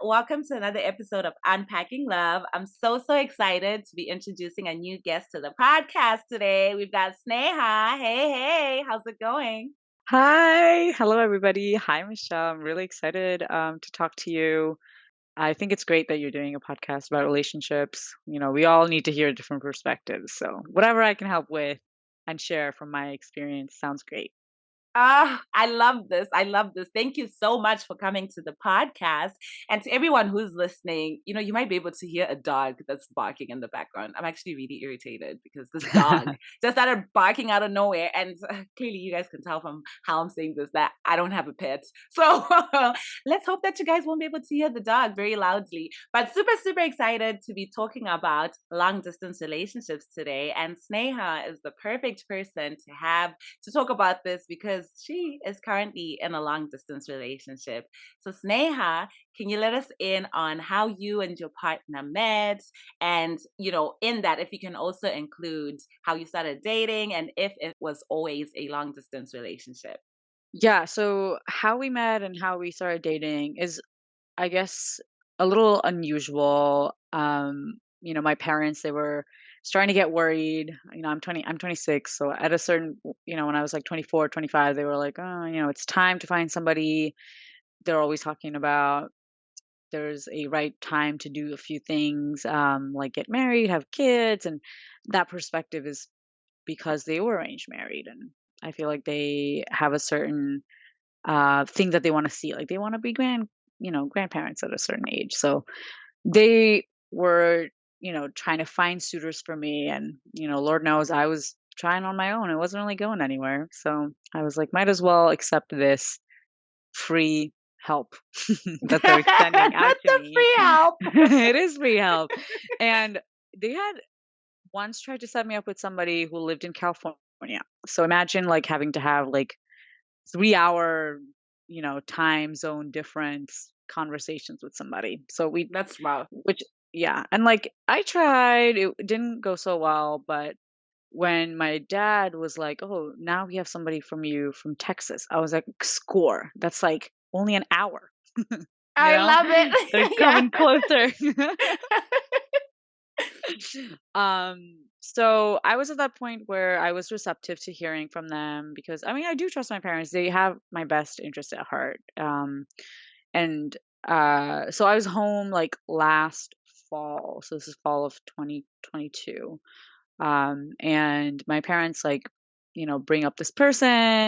welcome to another episode of Unpacking Love. I'm so excited to be introducing a new guest to the podcast today. We've got Sneha. Hey, how's it going? Hi. Hello, everybody. Hi, Michelle. I'm really excited to talk to you. I think it's great that you're doing a podcast about relationships. We all need to hear different perspectives. So, whatever I can help with and share from my experience sounds great. I love this. I love this. Thank you so much for coming to the podcast. And to everyone who's listening, you might be able to hear a dog that's barking in the background. I'm actually really irritated because this dog just started barking out of nowhere. And clearly, you guys can tell from how I'm saying this that I don't have a pet. So let's hope that you guys won't be able to hear the dog very loudly. But super excited to be talking about long distance relationships today. And Sneha is the perfect person to have to talk about this because she is currently in a long distance relationship. So, Sneha, can you let us in on how you and your partner met? And, in that, if you can also include how you started dating and if it was always a long distance relationship. Yeah. So, how we met and how we started dating is, I guess, a little unusual. My parents, they were starting to get worried. I'm 26. So at a certain, when I was like 24, 25, they were like, oh, it's time to find somebody. They're always talking about there's a right time to do a few things, like get married, have kids. And that perspective is because they were arranged married. And I feel like they have a certain thing that they want to see. Like they want to be grandparents at a certain age. So they were, trying to find suitors for me. And, Lord knows I was trying on my own. It wasn't really going anywhere. So I was like, might as well accept this free help that they're extending out to The me. free help. It is free help. And they had once tried to set me up with somebody who lived in California. So imagine like having to have like 3 hour, time zone difference conversations with somebody. So That's rough. which, yeah. And like I tried, it didn't go so well. But when my dad was like, oh, now we have somebody from you from Texas, I was like, score. That's like only an hour, you I know, love they're it. Yeah. coming closer. So I was at that point where I was receptive to hearing from them because I mean I do trust my parents. They have my best interest at heart. And so I was home like last fall. So this is fall of 2022. And my parents like, bring up this person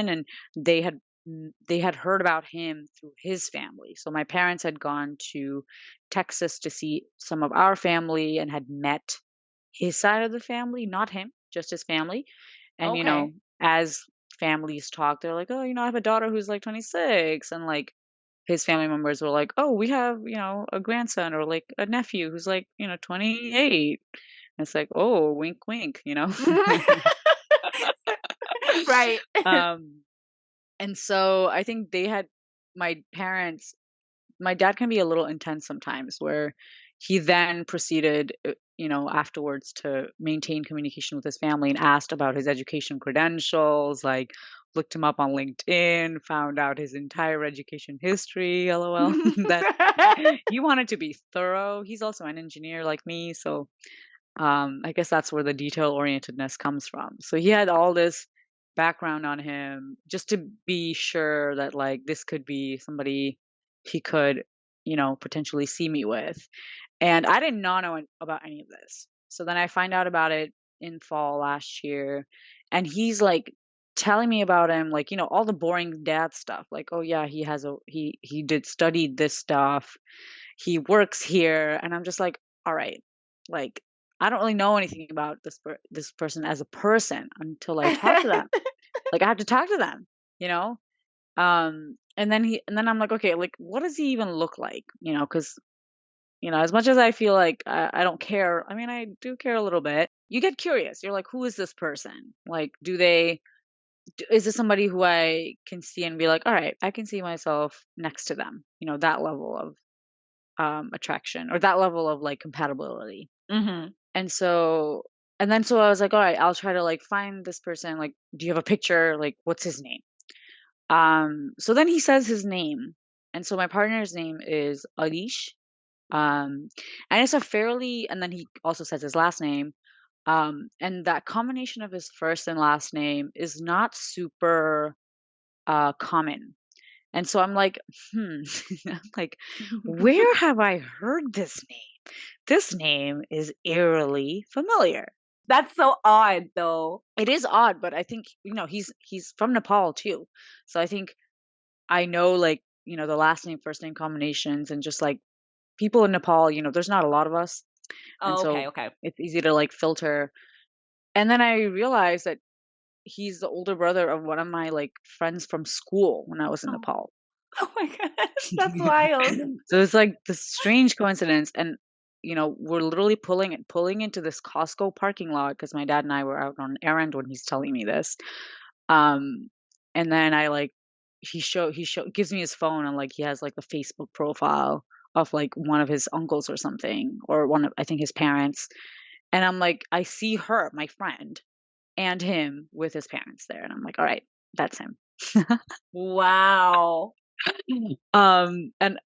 and they had they had heard about him through his family. So my parents had gone to Texas to see some of our family and had met his side of the family, not him, just his family. And, Okay. as families talk, they're like, "Oh, I have a daughter who's like 26." And like his family members were like, "Oh, we have, a grandson or like a nephew who's like, 28." And it's like, "Oh, wink, wink." Right. um, and so I think they had my parents my dad can be a little intense sometimes where he then proceeded afterwards to maintain communication with his family and asked about his education credentials, like looked him up on LinkedIn, found out his entire education history, lol. That he wanted to be thorough. He's also an engineer like me, so I guess that's where the detail orientedness comes from. So he had all this background on him just to be sure that like this could be somebody he could, potentially see me with. And I did not know about any of this. So then I find out about it in fall last year, and he's like telling me about him, like, all the boring dad stuff. Like, oh yeah, he did study this stuff. He works here, and I'm just like, all right, like I don't really know anything about this person as a person until I talk to them. Like I have to talk to them, you know? And then I'm like, okay, like what does he even look like? Because as much as I feel like I don't care, I mean, I do care a little bit. You get curious. You're like, who is this person? Like, is this somebody who I can see and be like, all right, I can see myself next to them, that level of attraction or that level of like compatibility. Hmm. And so, so I was like, all right, I'll try to like find this person. Like, do you have a picture? Like, what's his name? So then he says his name. And so my partner's name is Alish. Um, and it's a fairly, and then he also says his last name. And that combination of his first and last name is not super common. And so I'm like, hmm, I'm like, where have I heard this name? This name is eerily familiar. That's so odd, though. It is odd, but I think, he's from Nepal too. So I think I know, like, the last name, first name combinations, and just like people in Nepal, there's not a lot of us. And Oh, okay, so okay. it's easy to like filter. And then I realized that he's the older brother of one of my like friends from school when I was in Oh, Nepal. oh my gosh, that's wild. So it's like this strange coincidence. And we're literally pulling into this Costco parking lot because my dad and I were out on an errand when he's telling me this. Um, and then I like he gives me his phone, and like he has like the Facebook profile of like one of his uncles or something, or one of, I think, his parents. And I'm like, I see her, my friend, and him with his parents there, and I'm like, all right, that's him. Wow. And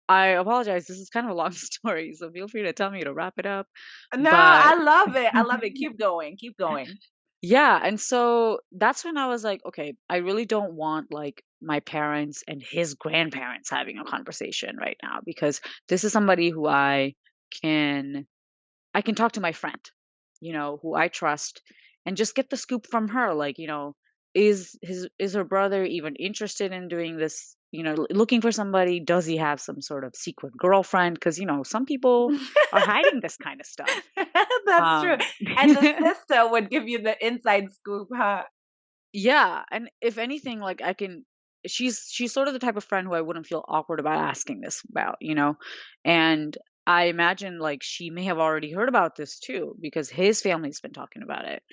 I apologize. This is kind of a long story, so feel free to tell me to wrap it up. No, But I love it. I love it. Keep going. Keep going. yeah, and so that's when I was like, okay, I really don't want like my parents and his grandparents having a conversation right now, because this is somebody who can I can talk to my friend, who I trust, and just get the scoop from her. Like, is her brother even interested in doing this? Looking for somebody. Does he have some sort of secret girlfriend? Because some people are hiding this kind of stuff. That's true. Um, And the sister would give you the inside scoop, huh? yeah, and if anything, like she's sort of the type of friend who I wouldn't feel awkward about asking this about. And I imagine like she may have already heard about this too, because his family's been talking about it.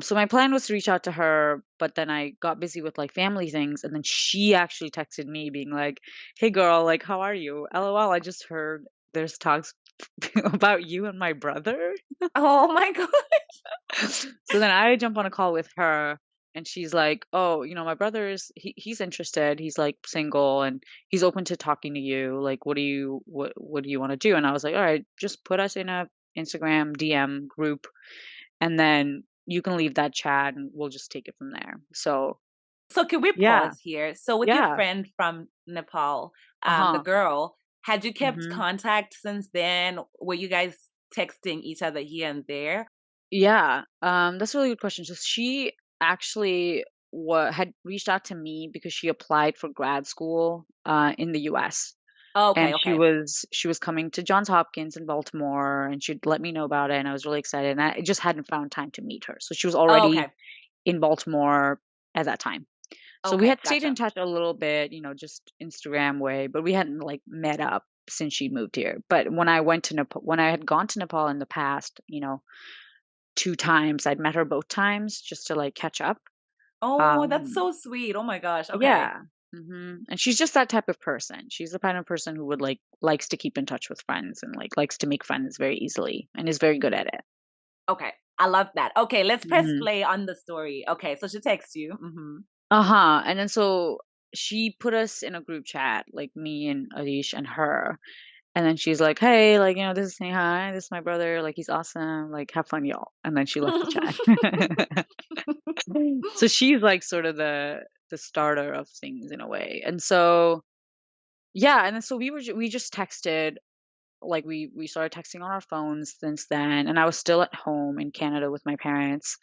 So my plan was to reach out to her, but then I got busy with like family things, and then she actually texted me being like, "Hey girl, like how are you? LOL, I just heard there's talks about you and my brother." Oh my god. So then I jump on a call with her, and she's like, "Oh, my brother's he's interested. He's like single, and he's open to talking to you. Like what do you want to do?" And I was like, "All right, just put us in a Instagram DM group, and then you can leave that chat and we'll just take it from there." So, So can we yeah. pause here? So with your Yeah. friend from Nepal, the Uh-huh. girl, had you kept Mhm. contact since then? Were you guys texting each other here and there? Yeah. That's a really good question. So she actually had reached out to me because she applied for grad school in the US. Oh, And okay, okay. she was coming to Johns Hopkins in Baltimore, and she'd let me know about it, and I was really excited, and I just hadn't found time to meet her. So she was Oh, already okay. in Baltimore at that time. So we Okay, had stayed in gotcha. touch a little bit, just Instagram way, but we hadn't like met up since she moved here. But when I had gone to Nepal in the past, 2 times, I'd met her both times just to like catch up. Oh, that's Um so sweet. Oh my gosh. Okay. yeah. And she's just that type of person. She's the kind of person who would like likes to keep in touch with friends, and like likes to make friends very easily, and is very good at it. Okay. I love that. Okay, let's press Mhm. play on the story. Okay, so she texts you. Hmm. Uh-huh. And then so she put us in a group chat, like me and Arish and her. And then she's like, "Hey, like, this is Sneha. This is my brother. Like, he's awesome. Like, have fun, y'all." And then she left the chat. So she's like sort of the starter of things in a way. And so yeah, and then so we just texted, like we started texting on our phones since then, and I was still at home in Canada with my parents.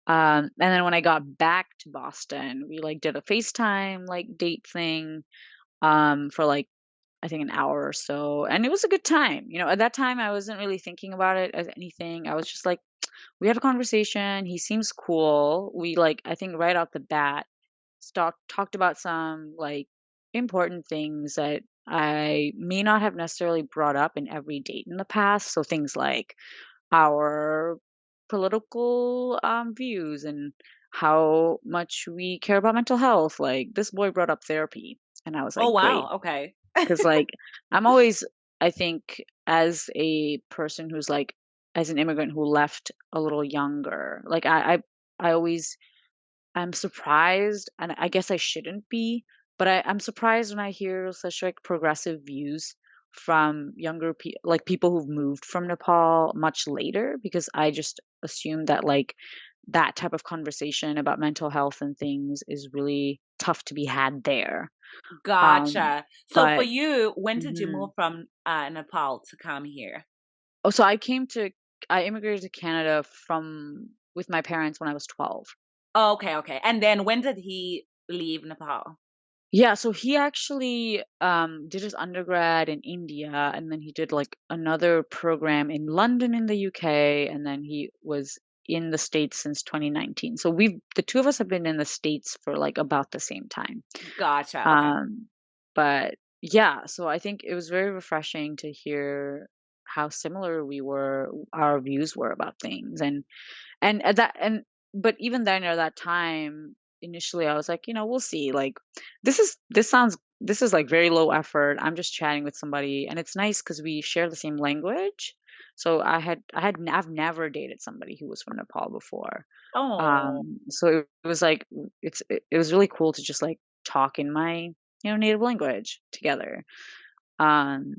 And then when I got back to Boston, we like did a FaceTime like date thing for like I think an hour or so, and it was a good time. At that time I wasn't really thinking about it as anything. I was just like, we had a conversation. He seems cool. We like, I think right off the bat, talked about some like important things that I may not have necessarily brought up in every date in the past. So things like our political views and how much we care about mental health. Like this boy brought up therapy, and I was Oh like, great, wow. Okay. because like I'm always, I think, as a person who's like, as an immigrant who left a little younger, like I always, I'm surprised, and I guess I shouldn't be, but I'm surprised when I hear such like progressive views from like people who've moved from Nepal much later, because I just assumed that like that type of conversation about mental health and things is really tough to be had there. Um, Gotcha. So for but you, when did you move mhm. from Nepal to come here? Oh, so I immigrated to Canada from with my parents when I was 12. Oh, okay, okay. And then when did he leave Nepal? Yeah, so he actually did his undergrad in India, and then he did like another program in London in the UK, and then he was in the States since 2019. So the two of us have been in the States for like about the same time. Gotcha. Okay. Um, but yeah, so I think it was very refreshing to hear how similar our views were about things. And at that and but even then at that time, initially I was like, we'll see. Like this is like very low effort. I'm just chatting with somebody, and it's nice because we share the same language. So I've never dated somebody who was from Nepal before. Oh, So it was like it was really cool to just like talk in my, native language together. Um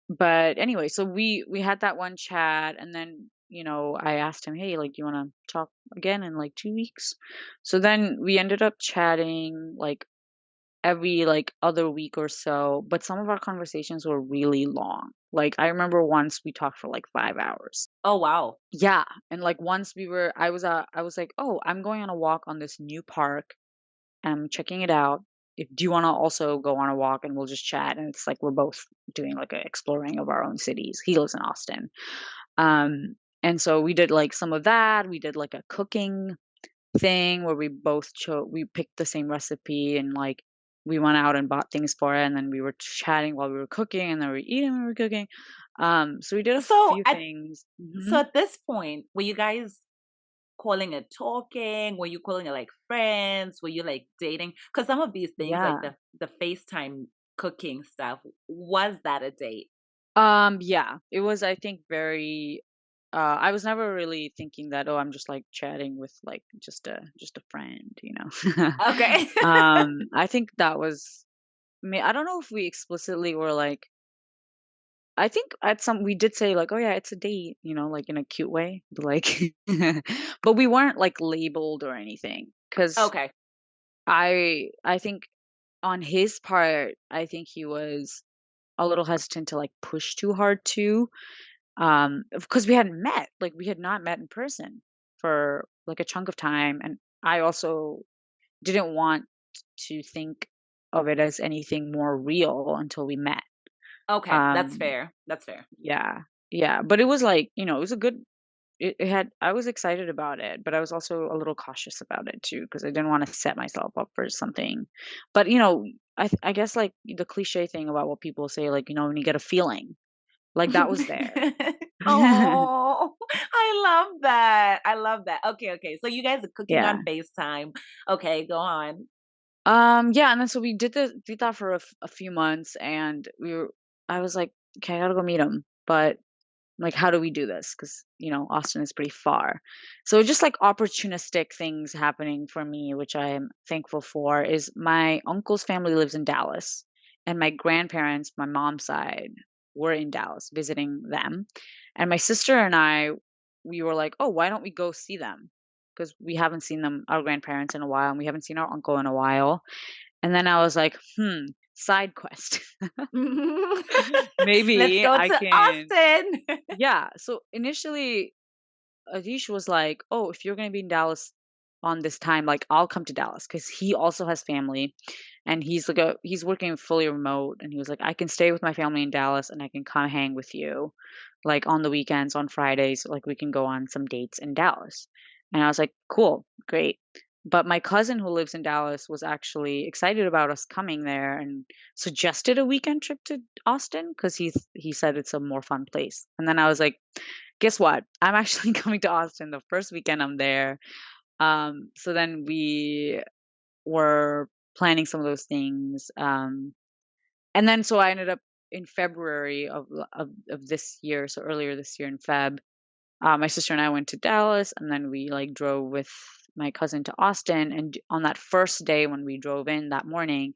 but anyway, so we had that one chat, and then, I asked him, "Hey, like, do you want to talk again in like 2 weeks?" So then we ended up chatting like every like other week or so, but some of our conversations were really long. Like I remember once we talked for like 5 hours. oh wow. Yeah, and like once I was like, "Oh, I'm going on a walk on this new park. I'm checking it out. Do you want to also go on a walk and we'll just chat?" And it's like we're both doing like a exploring of our own cities. He lives in Austin. And so we did like some of that. We did like a cooking thing where we picked the same recipe, and like we went out and bought things for it, and then we were chatting while we were cooking, and then we were eating when we were cooking. So we did a So few at things. so at this point, were you guys calling it talking? Were you calling it like friends? Were you like dating? Because some of these things, like Yeah. the FaceTime cooking stuff, was that a date? Yeah, it was, I think, very I was never really thinking that, oh, I'm just like chatting with like just a friend. Okay. I think that was me. I don't know if we explicitly were like, I think at some we did say like, oh yeah, it's a date, like in a cute way, but like but we weren't like labeled or anything, cuz Okay. I think on his part, I think he was a little hesitant to like push too hard too. Because we hadn't met, like, we had not met in person for, like, a chunk of time, and I also didn't want to think of it as anything more real until we met. Okay. That's Um, fair. That's fair. yeah, yeah, but it was like, it was a good it had I was excited about it, but I was also a little cautious about it too, because I didn't wanna set myself up for something. But, I guess, like, the cliche thing about what people say, like, when you get a feeling, like, that was there. Oh, I love that. I love that. Okay, okay. So you guys are cooking Yeah. on FaceTime. Okay, go on. Yeah, and then so we did that for a few months, and I was like, okay, I gotta go meet him, but like, how do we do this? Because Austin is pretty far, so just like opportunistic things happening for me, which I am thankful for. Is my uncle's family lives in Dallas, and my grandparents, my mom's side, were in Dallas visiting them, and my sister and we were like, oh, why don't we go see them? Because we haven't seen our grandparents in a while, and we haven't seen our uncle in a while. And then I was like, side quest. Let's Maybe go I to can. Austin. Yeah. So initially, Adish was like, "Oh, if you're gonna be in Dallas on this time, like I'll come to Dallas because he also has family, and he's working fully remote, and he was like, I can stay with my family in Dallas, and I can come hang with you, like on the weekends, on Fridays, like we can go on some dates in Dallas." And I was like, "Cool, great." But my cousin who lives in Dallas was actually excited about us coming there and suggested a weekend trip to Austin because he said it's a more fun place. And then I was like, guess what? I'm actually coming to Austin the first weekend I'm there. So then we were planning some of those things. And then so I ended up in February of this year, so earlier this year in Feb. My sister and I went to Dallas, and then we like drove with my cousin to Austin. And on that first day when we drove in that morning,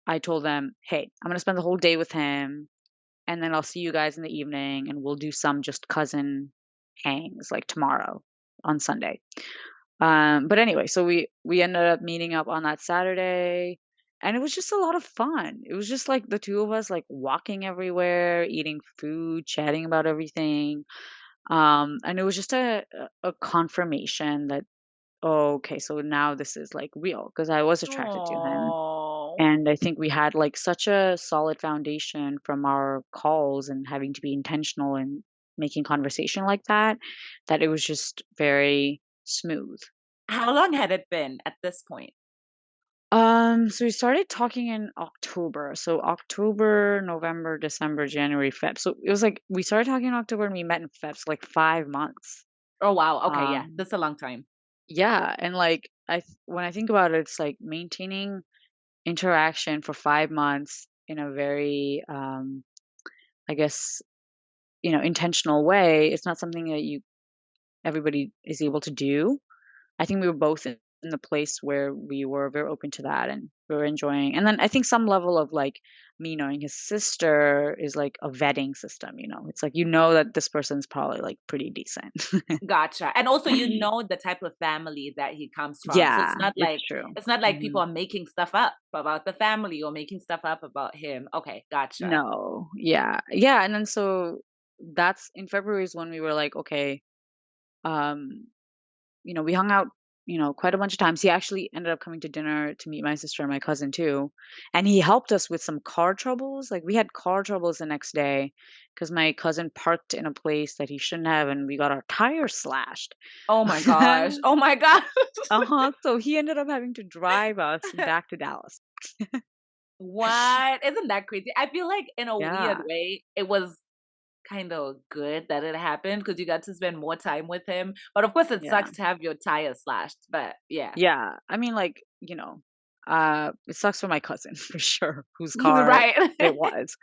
I told them, "Hey, I'm gonna spend the whole day with him, and then I'll see you guys in the evening, and we'll do some just cousin hangs like tomorrow on Sunday." But anyway, so we ended up meeting up on that Saturday, and it was just a lot of fun. It was just like the two of us like walking everywhere, eating food, chatting about everything. And it was just a confirmation that, oh, okay, so now this is like real because I was attracted to him. Oh. And I think we had like such a solid foundation from our calls and having to be intentional and making conversation like that, that it was just very smooth. How long had it been at this point? So we started talking in October. So October, November, December, January, Feb. So it was like we started talking in October and we met in Feb, so like 5 months. Oh, wow. Okay, yeah, Um, that's a long time. yeah, and like when I think about it, it's like maintaining interaction for 5 months in a very, I guess, intentional way. It's not something that you everybody is able to do. I think we were both in the place where we were very open to that and we were enjoying. And then I think some level of like me knowing his sister is like a vetting system. It's like that this person's probably like pretty decent. Gotcha. And also, you know the type of family that he comes from. So Yeah, it's true. it's not like people Mhm. are making stuff up about the family or making stuff up about him. Okay, gotcha. No, yeah, yeah. And then so that's in February is when we were like, okay, um, we hung out, quite a bunch of times. He actually ended up coming to dinner to meet my sister and my cousin too. And he helped us with some car troubles. Like we had car troubles the next day because my cousin parked in a place that he shouldn't have and we got our tires slashed. Oh my gosh. Oh my gosh. Uh-huh. So he ended up having to drive us back to Dallas. What? Isn't that crazy? I feel like in a weird Yeah. way, it was kind of good that it happened because you got to spend more time with him. But of course, it Yeah. sucks to have your tire slashed. But yeah. Yeah. I mean, like, it sucks for my cousin for sure, whose car Right. it was.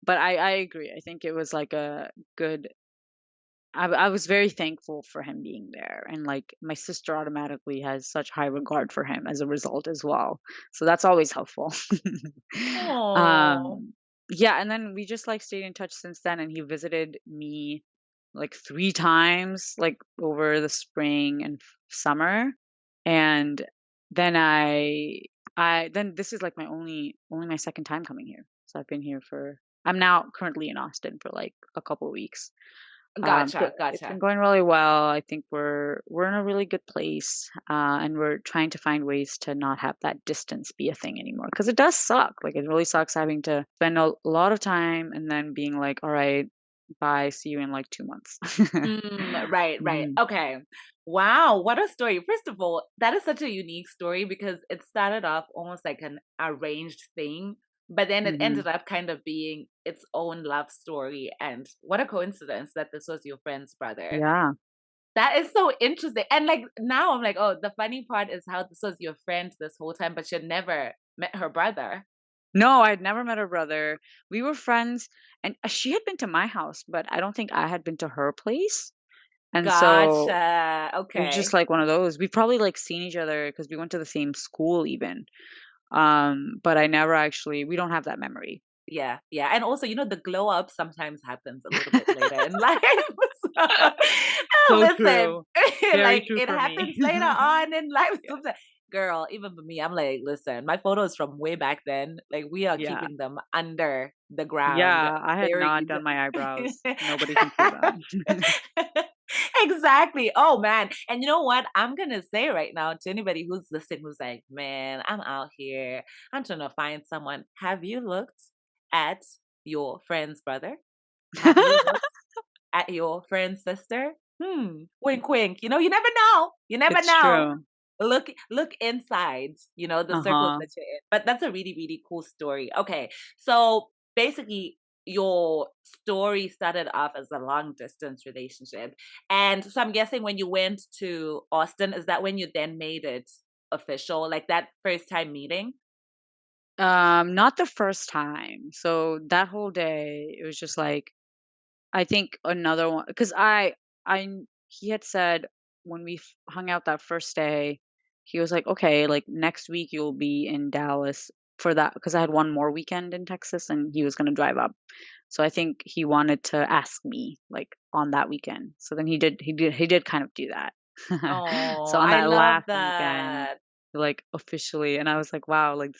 But I agree. I think it was like a good I was very thankful for him being there, and, like, my sister automatically has such high regard for him as a result as well, so that's always helpful. Oh. Um, yeah, and then we just, like, stayed in touch since then, and he visited me, like, 3 times, like, over the spring and summer, and then then this is, like, my only my 2nd time coming here, so I'm now currently in Austin for, like, a couple weeks. So Gotcha. it's been Gotcha. going really well. I think we're in a really good place, and we're trying to find ways to not have that distance be a thing anymore because it does suck. Like it really sucks having to spend a lot of time and then being like, "All right, bye, see you in like 2 months." Right, right. Mhm. Okay. Wow, what a story. First of all, that is such a unique story because it started off almost like an arranged thing, but then it Mhm. ended up kind of being its own love story. And what a coincidence that this was your friend's brother. Yeah. That is so interesting. And like now I'm like, oh, the funny part is how this was your friend this whole time, but you'd never met her brother. No, I'd never met her brother. We were friends, and she had been to my house, but I don't think I had been to her place. And so Gotcha. it was just Okay. like one of those. We probably, like, seen each other because we went to the same school even, but I never actually we don't have that memory. Yeah, yeah, and also, the glow up sometimes happens a little bit later in life. So, So listen, true. Very like, true it for me. happens later on in life Yeah. sometimes. Girl, even for me, I'm like, "Listen, my photos from way back then, like, we are Yeah. keeping them under the ground, Yeah, I had not buried." done my eyebrows. Nobody can see them. Exactly. Oh, man, and you know what? I'm gonna say right now to anybody who's listening who's like, "Man, I'm out here. I'm trying to find someone." Have you looked at your friend's brother? Have you looked at your friend's sister? Wink, wink. You never know. You never It's know. true. Look inside, the circles Uh-huh. that you're in. But that's a really, really cool story. Okay. So basically, your story started off as a long distance relationship. And so I'm guessing when you went to Austin, is that when you then made it official? Like that first time meeting? Not the first time. So that whole day, it was just like I think another one because he had said when we hung out that first day, he was like, "Okay, like next week you'll be in Dallas for that because I had one more weekend in Texas and he was gonna drive up. So I think he wanted to ask me, like, on that weekend. So then he did kind of do that. Oh, So on I that love last weekend, that. like, officially and I was like, "Wow, like,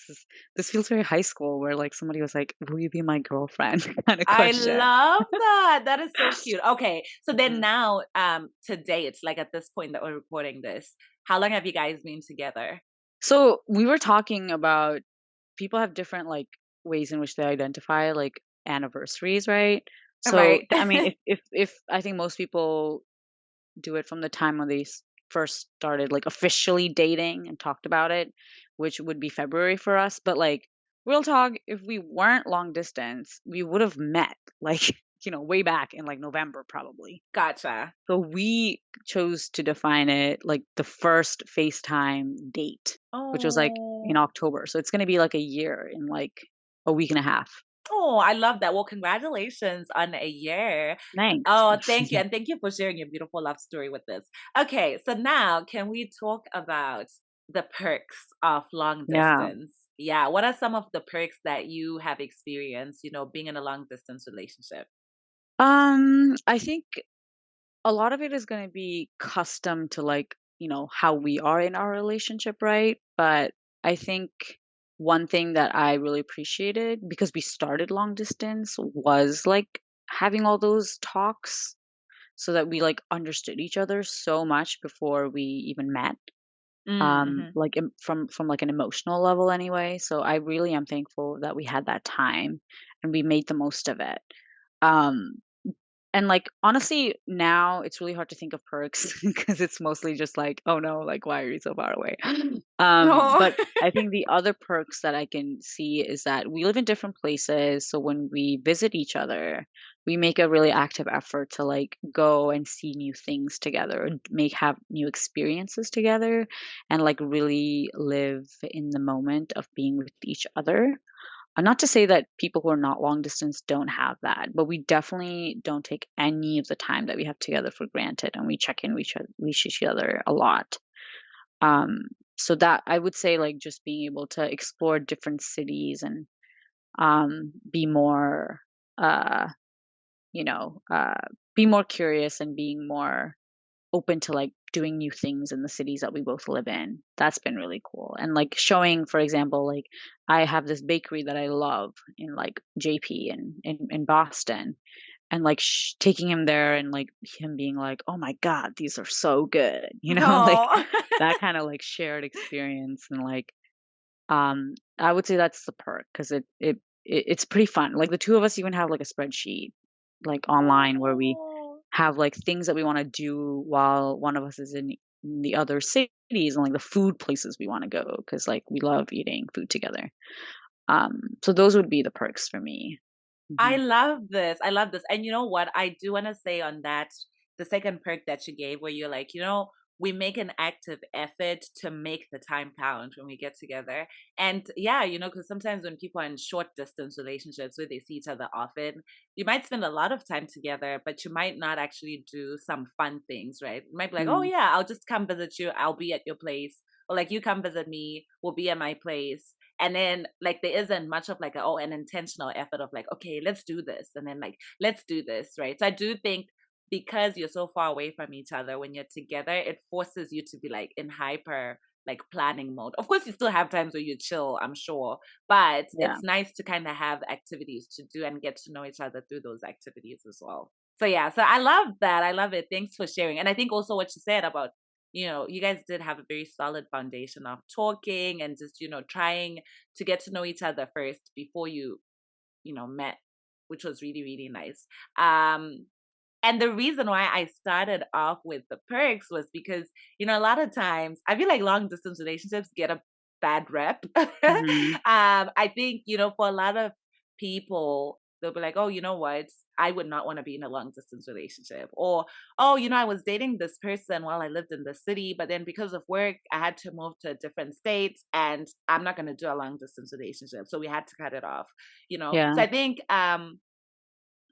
this feels very high school," where, like, somebody was like, "Will you be my girlfriend?" kinda I question. love that. That is so cute. Okay. So then Mhm. now, today, it's like at this point that we're recording this, how long have you guys been together? So we were talking about people have different like ways in which they identify like anniversaries, right? So Right. I mean, if I think most people do it from the time when they first started like officially dating and talked about it, which would be February for us. But like real talk, if we weren't long distance, we would have met like way back in like November probably. Gotcha. So we chose to define it like the first FaceTime date, which was like in Oh. October. So it's going to be like a year in like a week and a half. Oh, I love that. Well, congratulations on a year. Thanks. Oh, thank you. And thank you for sharing your beautiful love story with us. Okay, so now can we talk about the perks of long Yeah. distance? Yeah, what are some of the perks that you have experienced, being in a long distance relationship? I think a lot of it is going to be custom to like, how we are in our relationship, right? But I think one thing that I really appreciated because we started long distance was like having all those talks so that we like understood each other so much before we even met Mm-hmm. like from like an emotional level anyway. So I really am thankful that we had that time and we made the most of it. um and, like, honestly, now it's really hard to think of perks because it's mostly just like, "Oh, no, like, why are you so far away?" No. But I think the other perks that I can see is that we live in different places, so when we visit each other, we make a really active effort to, like, go and see new things together and have new experiences together and, like, really live in the moment of being with each other. Not to say that people who are not long distance don't have that, but we definitely don't take any of the time that we have together for granted, and we check in with each other a lot. Um, so that I would say, like, just being able to explore different cities and be more, uh, you know, uh, be more curious and being more open to like doing new things in the cities that we both live in. That's been really cool. And like showing, for example, like I have this bakery that I love in like JP and in Boston, and like taking him there and like him being like, "Oh my god, these are so good," like No. that kind of like shared experience and like I would say that's the perk because it's pretty fun. Like the two of us even have like a spreadsheet like online where we Oh. have like things that we want to do while one of us is in the other cities and like the food places we want to go because like we love eating food together. So those would be the perks for me. I Hmm. love this. I love this. And you know what? I do want to say on that, the second perk that you gave, where you're like, we make an active effort to make the time count when we get together. And yeah, because sometimes when people are in short distance relationships where they see each other often, you might spend a lot of time together, but you might not actually do some fun things, right? You might be like, oh, Hmm. yeah, I'll just come visit you. I'll be at your place. Or like, you come visit me, we'll be at my place, and then like there isn't much of like an intentional effort of like, okay, let's do this, and then like let's do this, right? So I do think because you're so far away from each other, when you're together, it forces you to be like in hyper like planning mode. Of course you still have times where you chill, I'm sure, but Yeah. it's nice to kind of have activities to do and get to know each other through those activities as well. So yeah, so I love that. I love it. Thanks for sharing. And I think also what you said about, you guys did have a very solid foundation of talking and just, trying to get to know each other first before you met, which was really, really nice. Um, and the reason why I started off with the perks was because, a lot of times I feel like long distance relationships get a bad rep. Hmm. I think, for a lot of people, they'll be like, oh, you know what? I would not want to be in a long distance relationship. Or, oh, I was dating this person while I lived in the city, but then because of work, I had to move to a different state and I'm not going to do a long distance relationship. So we had to cut it off. Yeah. So I think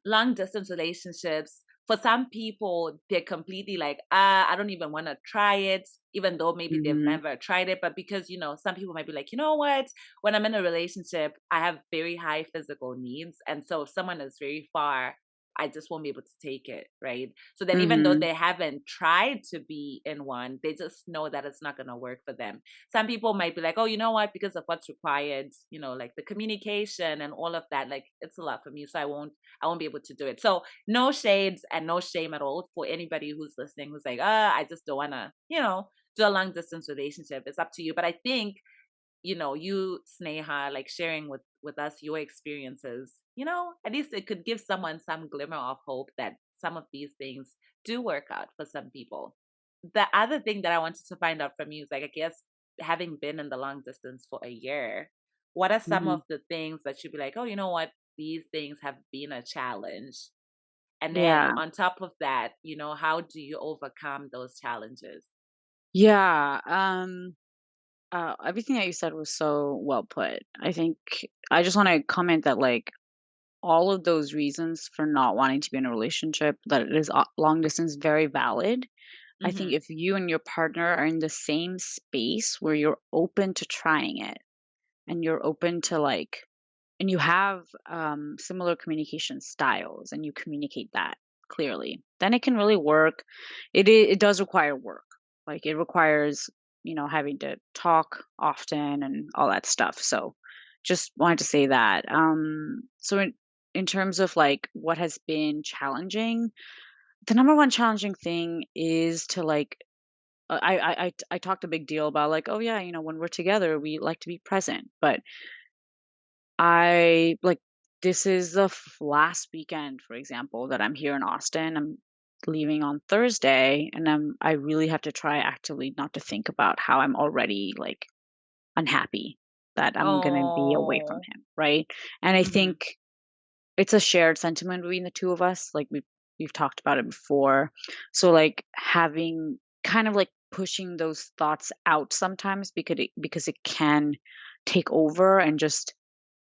long distance relationships, for some people, they're completely like, I don't even want to try it, even though maybe they've Mhm. never tried it. But because, some people might be like, you know what? When I'm in a relationship, I have very high physical needs. And so if someone is very far, I just won't be able to take it. Right. So then even though Mhm. they haven't tried to be in one, they just know that it's not going to work for them. Some people might be like, oh, you know what? Because of what's required, like the communication and all of that, like it's a lot for me. So I won't be able to do it. So no shades and no shame at all for anybody who's listening who's like, I just don't want to, do a long distance relationship. It's up to you. But I think, you, Sneha, like sharing with us your experiences, at least it could give someone some glimmer of hope that some of these things do work out for some people. The other thing that I wanted to find out from you is like, I guess, having been in the long distance for a year, what are some of Mhm. the things that you'd be like, oh, you know what? These things have been a challenge. And then Yeah. on top of that, how do you overcome those challenges? Yeah. Everything that you said was so well put. I think I just want to comment that like all of those reasons for not wanting to be in a relationship, that it is long distance, very valid. I think Mhm. if you and your partner are in the same space where you're open to trying it and you're open to like, and you have similar communication styles and you communicate that clearly, then it can really work. It does require work. Like it requires, having to talk often and all that stuff. So just wanted to say that. So in terms of like what has been challenging, the number one challenging thing is to like I talked a big deal about like, oh yeah, when we're together, we like to be present. But I like this is the last weekend, for example, that I'm here in Austin. I'm leaving on Thursday, and I really have to try actively not to think about how I'm already like unhappy that I'm gonna be away from Oh. him, right? And I Mhm. think it's a shared sentiment between the two of us. Like we've talked about it before. So like having kind of like pushing those thoughts out sometimes because it can take over and just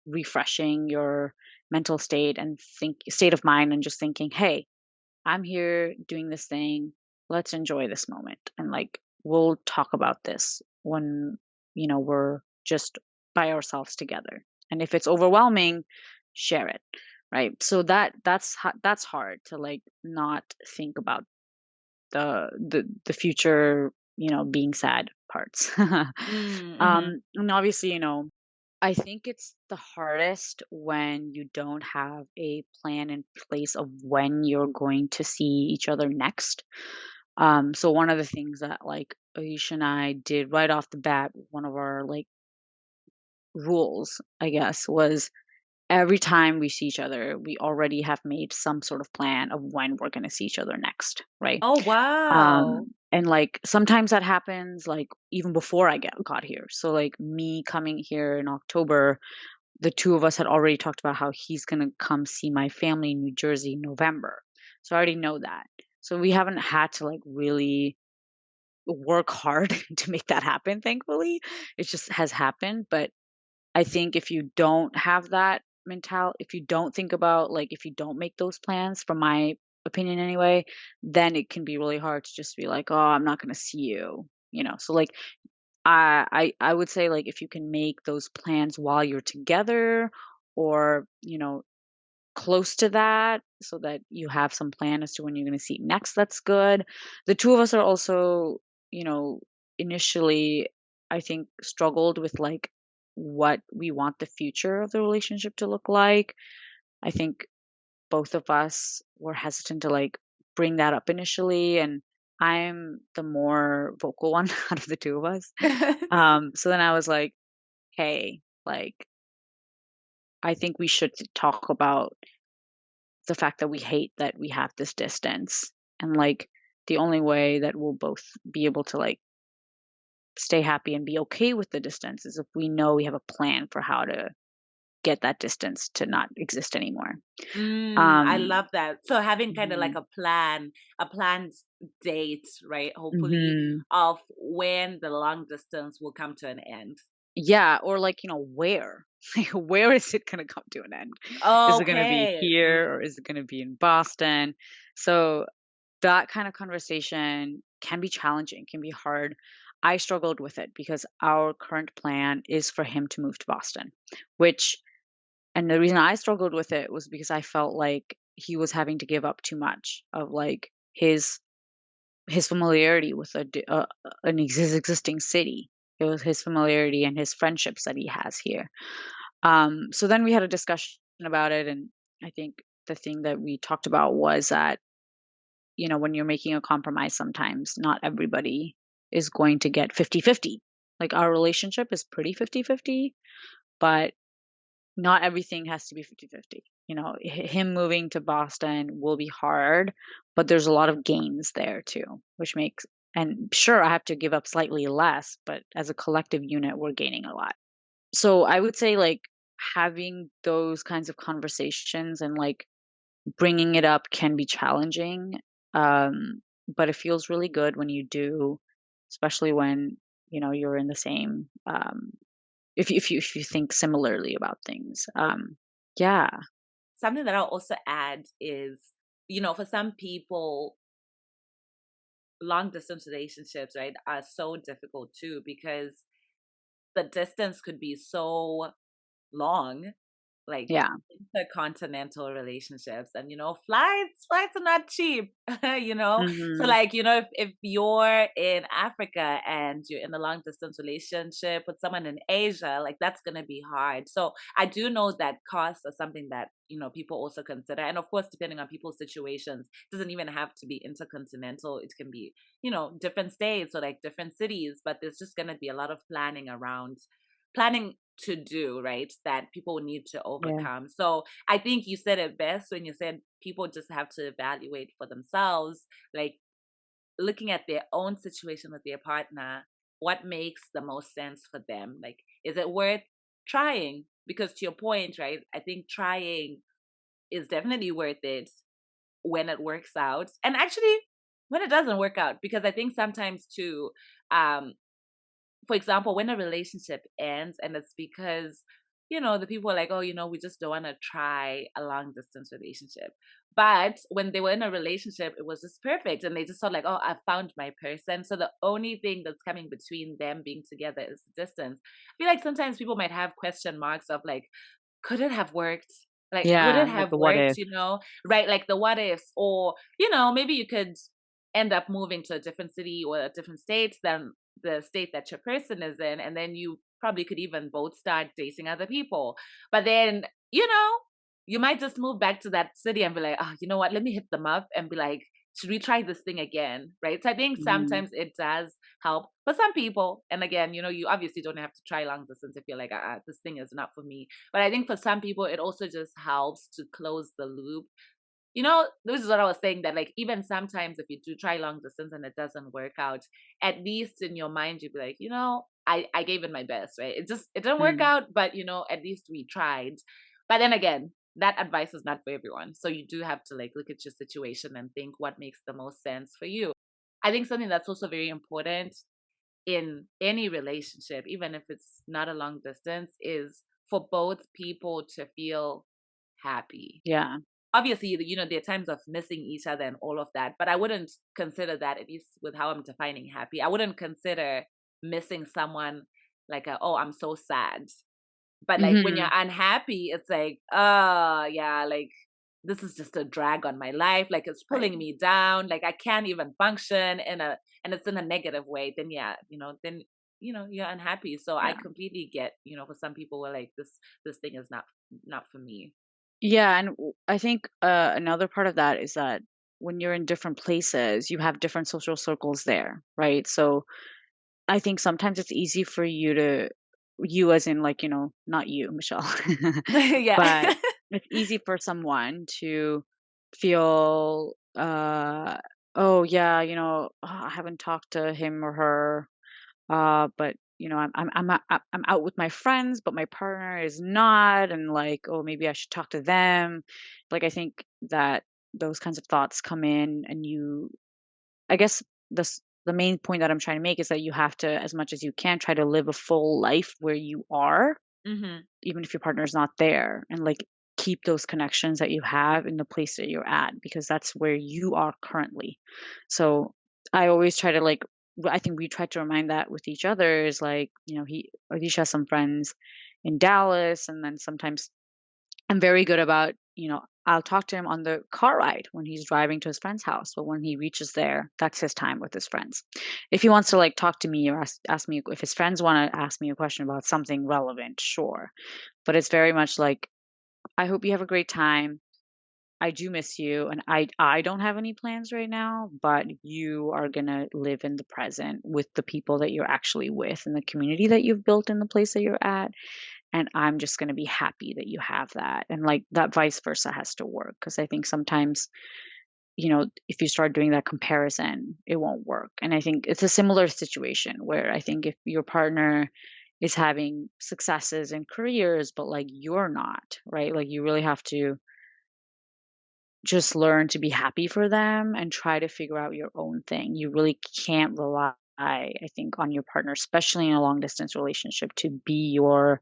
refreshing your mental state of mind and just thinking, "Hey, I'm here doing this thing. Let's enjoy this moment." And like we'll talk about this when we're just by ourselves together. And if it's overwhelming, share it. Right? So that's hard to like not think about the future, being sad parts. Mm, mhm. And obviously, I think it's the hardest when you don't have a plan in place of when you're going to see each other next. So one of the things that like Aisha and I did right off the bat, one of our like rules, I guess, was every time we see each other, we already have made some sort of plan of when we're going to see each other next, right? Oh, wow. And like sometimes that happens like even before I got here. So like me coming here in October, the two of us had already talked about how he's gonna come see my family in New Jersey in November. So I already know that. So we haven't had to like really work hard to make that happen, thankfully. It just has happened. But I think if you don't have that if you don't think about like if you don't make those plans, from my opinion anyway, then it can be really hard to just be like, oh, I'm not gonna see you. So like I would say, like, if you can make those plans while you're together or, close to that so that you have some plan as to when you're gonna see next, that's good. The 2 of us are also, you know, initially, I think, struggled with, like, what we want the future of the relationship to look like. I think both of us were hesitant to, like, bring that up initially, and I'm the more vocal one out of the 2 of us. So then I was like, "Hey, like, I think we should talk about the fact that we hate that we have this distance, and, like, the only way that we'll both be able to, like, stay happy and be okay with the distance is if we know we have a plan for how to get that distance to not exist anymore." I Um love that. So having kind of like Mhm. a planned date, right? Hopefully Mhm. of when the long distance will come to an end. Yeah, or like, where? Like, where is it gonna come to an end? Is it gonna be Okay. here or is it gonna be in Boston? So that kind of conversation can be challenging, can be hard. I struggled with it because our current plan is for him to move to Boston, which and the reason I struggled with it was because I felt like he was having to give up too much of like his familiarity with his existing city. It was his familiarity and his friendships that he has here. So then we had a discussion about it, and I think the thing that we talked about was that when you're making a compromise, sometimes not everybody is going to get 50-50. Like our relationship is pretty 50-50, but not everything has to be 50-50. Him moving to Boston will be hard, but there's a lot of gains there too, which makes and sure I have to give up slightly less, but as a collective unit, we're gaining a lot. So I would say like having those kinds of conversations and like bringing it up can be challenging. But it feels really good when you do, especially when, you're in the same if you think similarly about things. Yeah. Something that I'll also add is, for some people, long distance relationships, right, are so difficult too because the distance could be so long, like Yeah. intercontinental relationships. And flights are not cheap. So Mhm. like, if you're in Africa and you're in a long distance relationship with someone in Asia, like that's going to be hard. So I do know that costs are something that people also consider. And of course, depending on people's situations, it doesn't even have to be intercontinental. It can be different states or like different cities, but there's just going to be a lot of planning to do, right? That people need to Yeah. overcome. So I think you said it best when you said people just have to evaluate for themselves, like looking at their own situation with their partner, what makes the most sense for them? Like, is it worth trying? Because to your point, right? I think trying is definitely worth it when it works out. And actually, when it doesn't work out, because I think sometimes too, um, for example, when a relationship ends and it's because, the people are like, oh, we just don't want to try a long distance relationship. But when they were in a relationship, it was just perfect. And they just thought like, oh, I found my person. So the only thing that's coming between them being together is distance. I feel like sometimes people might have question marks of like, could it have worked? Like, would Yeah, it like have the what worked, if. right? Like the what ifs, or, maybe you could end up moving to a different city or a different state than the state that your person is in. And then you probably could even both start dating other people. But then, you might just move back to that city and be like, oh, you know what? Let me hit them up and be like, should we try this thing again? Right. So I think Mhm. sometimes it does help for some people. And again, you obviously don't have to try long distance if you're like, this thing is not for me. But I think for some people, it also just helps to close the loop. This is what I was saying, that like even sometimes if you do try long distance and it doesn't work out, at least in your mind you'd be like, I gave it my best, right? It didn't work Mm. out, but at least we tried. But then again, that advice is not for everyone. So you do have to like look at your situation and think what makes the most sense for you. I think something that's also very important in any relationship, even if it's not a long distance, is for both people to feel happy. Yeah. Obviously, there are times of missing each other and all of that, but I wouldn't consider that, at least with how I'm defining happy, I wouldn't consider missing someone like oh, I'm so sad. But like when you're Mhm. unhappy, it's like, yeah, like this is just a drag on my life. Like it's Right. pulling me down. Like I can't even function and it's in a negative way. Then yeah, then you're unhappy. So I Yeah. completely get, for some people were like this thing is not for me. Yeah, and I think, another part of that is that when you're in different places, you have different social circles there, right? So, I think sometimes it's easy for you as in like, not you, Michelle, but Yeah. it's easy for someone to feel, "Oh, yeah, I haven't talked to him or her, but, I'm out with my friends, but my partner is not," and like, "Oh, maybe I should talk to them." Like, I think that those kinds of thoughts come in and I guess the main point that I'm trying to make is that you have to, as much as you can, try to live a full life where you are, Mhm. even if your partner's not there, and like keep those connections that you have in the place that you're at, because that's where you are currently. So I always try to like, I think we try to remind that with each other is like, Odisha has some friends in Dallas, and then sometimes I'm very good about, I'll talk to him on the car ride when he's driving to his friend's house. But when he reaches there, that's his time with his friends. If he wants to like talk to me or ask me if his friends want to ask me a question about something relevant, sure. But it's very much like, I hope you have a great time. I do miss you, and I don't have any plans right now, but you are gonna live in the present with the people that you're actually with and the community that you've built in the place that you're at, and I'm just gonna be happy that you have that, and, like, that vice versa has to work because I think sometimes, if you start doing that comparison, it won't work, and I think it's a similar situation where I think if your partner is having successes in careers, but, like, you're not, right? Like, you really have to just learn to be happy for them and try to figure out your own thing. You really can't rely, I think, on your partner, especially in a long distance relationship, to be your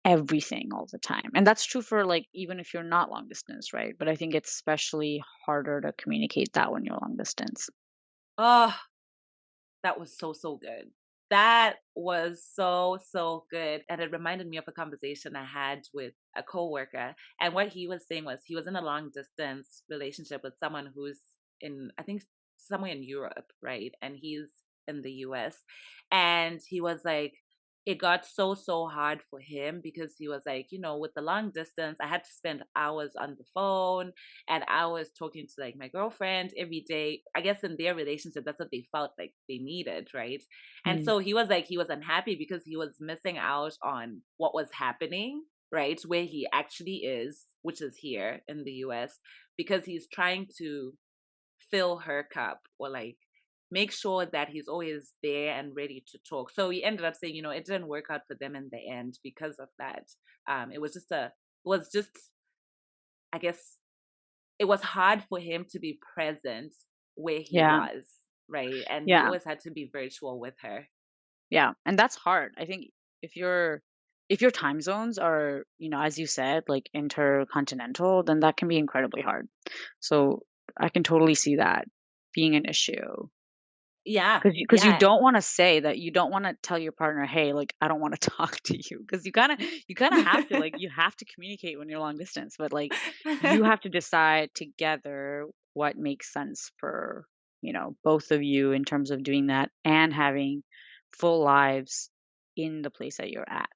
everything all the time. And that's true for like even if you're not long distance, right? But I think it's especially harder to communicate that when you're long distance. Oh, that was so, so good. That was so, so good. And it reminded me of a conversation I had with a coworker. And what he was saying was he was in a long distance relationship with someone who's in, I think, somewhere in Europe, right? And he's in the US. And he was like, it got so, so hard for him because he was like, with the long distance, I had to spend hours on the phone and I was talking to like my girlfriend every day. I guess in their relationship, that's what they felt like they needed, right? And Mm. so he was like, he was unhappy because he was missing out on what was happening, right? Where he actually is, which is here in the US, because he's trying to fill her cup or like make sure that he's always there and ready to talk. So he ended up saying, it didn't work out for them in the end because of that. It was just I guess, it was hard for him to be present where he Yeah. was, right? And he Yeah. always had to be virtual with her. Yeah. And that's hard. I think if you're if your time zones are, as you said, like intercontinental, then that can be incredibly hard. So I can totally see that being an issue. Yeah, Because you yeah. don't wanna say that you don't wanna tell your partner, "Hey, like, I don't wanna talk to you," because you kinda have to, like, you have to communicate when you're long distance, but, like, you have to decide together what makes sense for, both of you in terms of doing that and having full lives in the place that you're at.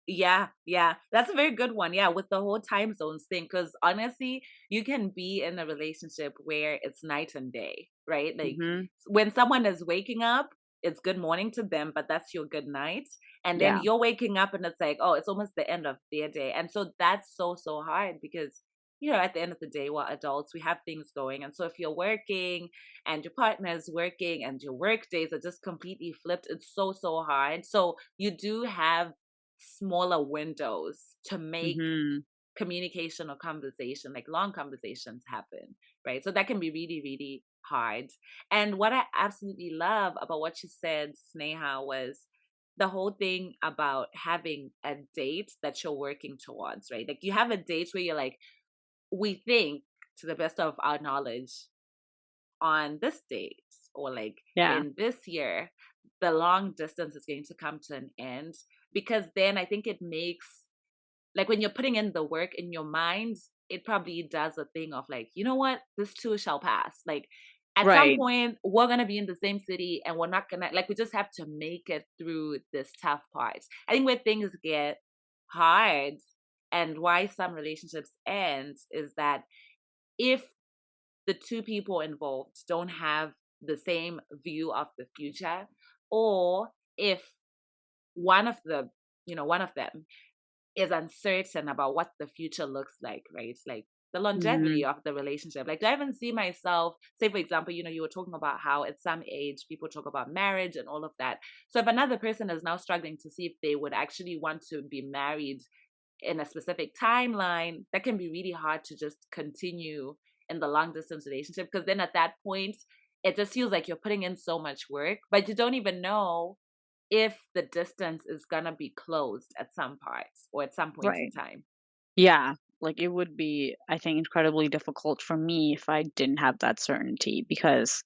Yeah, yeah. That's a very good one. Yeah, with the whole time zones thing. Because honestly, you can be in a relationship where it's night and day, right? Like Mhm. when someone is waking up, it's good morning to them, but that's your good night. And then Yeah. you're waking up and it's like, oh, it's almost the end of their day. And so that's so, so hard because, at the end of the day, we're adults, we have things going. And so if you're working and your partner is working and your work days are just completely flipped, it's so, so hard. So you do have smaller windows to make Mhm. communication or conversation, like long conversations happen, right? So that can be really, really hard. And what I absolutely love about what you said, Sneha, was the whole thing about having a date that you're working towards, right? Like you have a date where you're like, we think to the best of our knowledge on this date or like Yeah. in this year, the long distance is going to come to an end because then I think it makes like when you're putting in the work in your mind, it probably does a thing of like, you know what, this too shall pass. Like at some Right. point, we're gonna be in the same city and we're not gonna like we just have to make it through this tough part. I think where things get hard and why some relationships end is that if the two people involved don't have the same view of the future, or if one of the one of them is uncertain about what the future looks like, right? It's like the longevity Mhm. of the relationship. Like, do I even see myself, say, for example, you were talking about how at some age people talk about marriage and all of that. So if another person is now struggling to see if they would actually want to be married in a specific timeline, that can be really hard to just continue in the long distance relationship. Because then at that point, it just feels like you're putting in so much work, but you don't even know if the distance is gonna be closed at some parts or at some point in Right. time. Yeah. Like it would be, I think, incredibly difficult for me if I didn't have that certainty because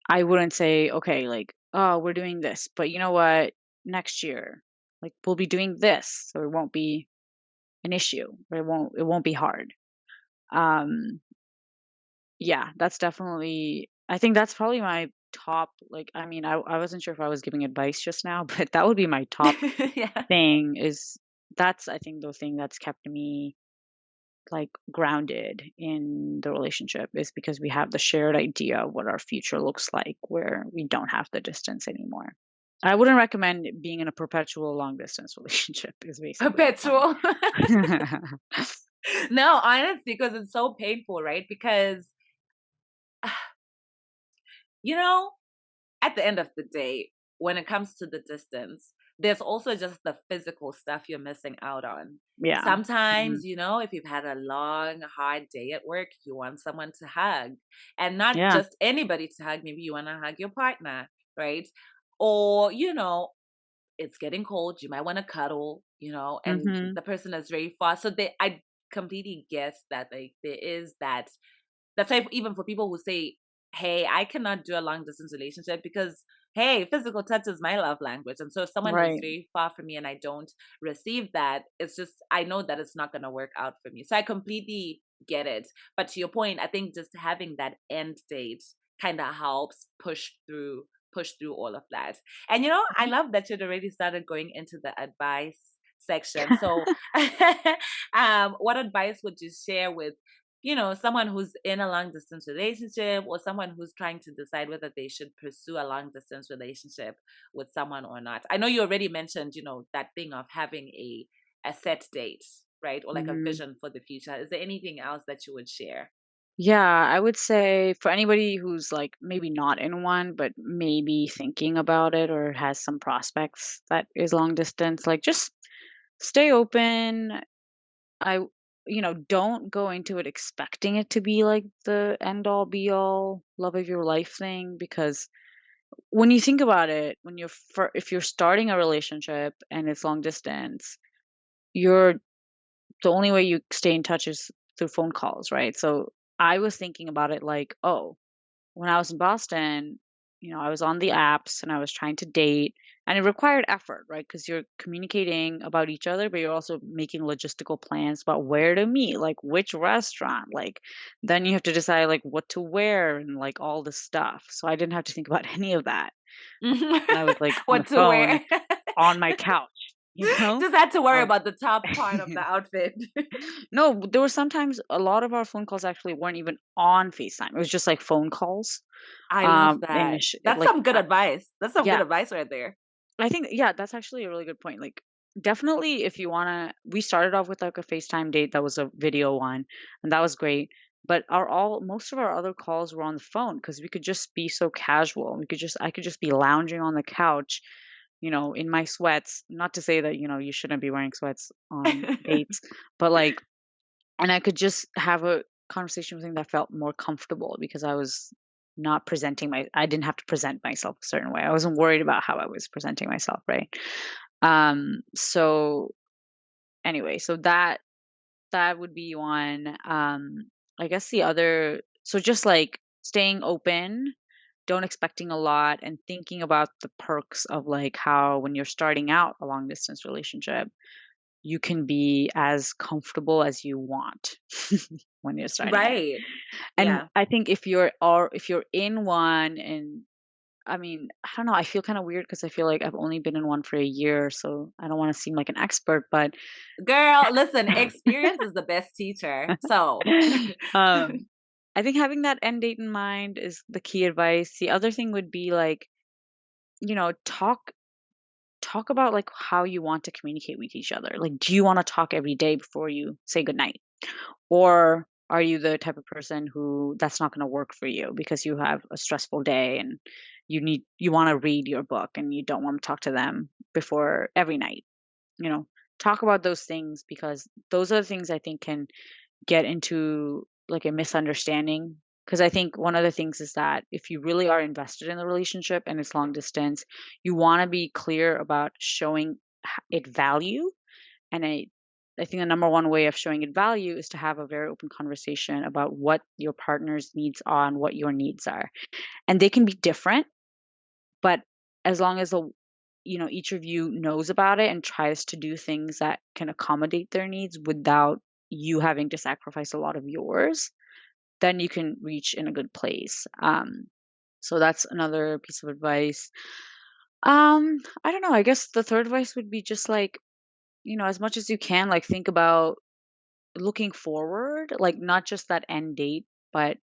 I wouldn't say, okay, like, oh, we're doing this, but you know what? Next year, like we'll be doing this, so it won't be an issue. Or it won't be hard. Um, yeah, that's definitely I think that's probably my top like I mean, I wasn't sure if I was giving advice just now, but that would be my top Yeah. thing is that's I think the thing that's kept me like grounded in the relationship is because we have the shared idea of what our future looks like where we don't have the distance anymore. I wouldn't recommend being in a perpetual long distance relationship is basically the Perpetual. point. No, honestly, because it's so painful, right? Because, you know, at the end of the day, when it comes to the distance, there's also just the physical stuff you're missing out on. Yeah. Sometimes, Mhm. if you've had a long, hard day at work, you want someone to hug, and not Yeah. just anybody to hug. Maybe you want to hug your partner, right? Or, it's getting cold. You might want to cuddle, and Mhm. the person is very far. So I completely guess that like there is that's why even for people who say, "Hey, I cannot do a long distance relationship because, hey, physical touch is my love language." And so if someone is Right. very far from me and I don't receive that, it's just I know that it's not going to work out for me. So I completely get it. But to your point, I think just having that end date kind of helps push through all of that. And I Mhm. love that you'd already started going into the advice section. So what advice would you share with someone who's in a long distance relationship or someone who's trying to decide whether they should pursue a long distance relationship with someone or not? I know you already mentioned, that thing of having a set date, right? Or like a Mhm. vision for the future. Is there anything else that you would share? Yeah, I would say for anybody who's like maybe not in one, but maybe thinking about it or has some prospects that is long distance, like just stay open. I, don't go into it expecting it to be like the end all be all love of your life thing because when you think about it, if you're starting a relationship and it's long distance, you're the only way you stay in touch is through phone calls, right? So I was thinking about it like, oh, when I was in Boston, I was on the apps and I was trying to date, and it required effort, right? Because you're communicating about each other, but you're also making logistical plans about where to meet, like which restaurant, like then you have to decide like what to wear and like all this stuff. So I didn't have to think about any of that. And I was like on the What to phone wear? on my couch, you know? Just had to worry Um, about the top part of the outfit. no, there were sometimes a lot of our phone calls actually weren't even on FaceTime. It was just like phone calls. I love that. That's Like, some good advice. That's some good yeah, advice right there. I think, yeah, that's actually a really good point. Like, definitely if you want to, we started off with like a FaceTime date that was a video one, and that was great. But most of our other calls were on the phone because we could just be so casual. I could just be lounging on the couch, in my sweats. Not to say that, you shouldn't be wearing sweats on dates, but like, and I could just have a conversation with him that felt more comfortable because I didn't have to present myself a certain way. I wasn't worried about how I was presenting myself, right? So anyway, so that would be one. I guess the other so just like staying open, don't expecting a lot and thinking about the perks of like how when you're starting out a long distance relationship, you can be as comfortable as you want when you're starting it. Right. And Yeah. I think if you're in one and I mean, I don't know, I feel kind of weird because I feel like I've only been in one for a year, so I don't want to seem like an expert, but Girl, listen, experience is the best teacher. So, um I think having that end date in mind is the key advice. The other thing would be like, talk about like how you want to communicate with each other. Like, do you want to talk every day before you say goodnight? Or are you the type of person who that's not going to work for you because you have a stressful day and you want to read your book and you don't want to talk to them before every night, you know? Talk about those things because those are the things I think can get into like a misunderstanding Because I think one of the things is that if you really are invested in the relationship and it's long distance, you want to be clear about showing it value. And I think the number one way of showing it value is to have a very open conversation about what your partner's needs are and what your needs are. And they can be different, but as long as each of you knows about it and tries to do things that can accommodate their needs without you having to sacrifice a lot of yours, then you can reach in a good place. So that's another piece of advice. I don't know. I guess the third advice would be just like, as much as you can, like think about looking forward, like not just that end date, but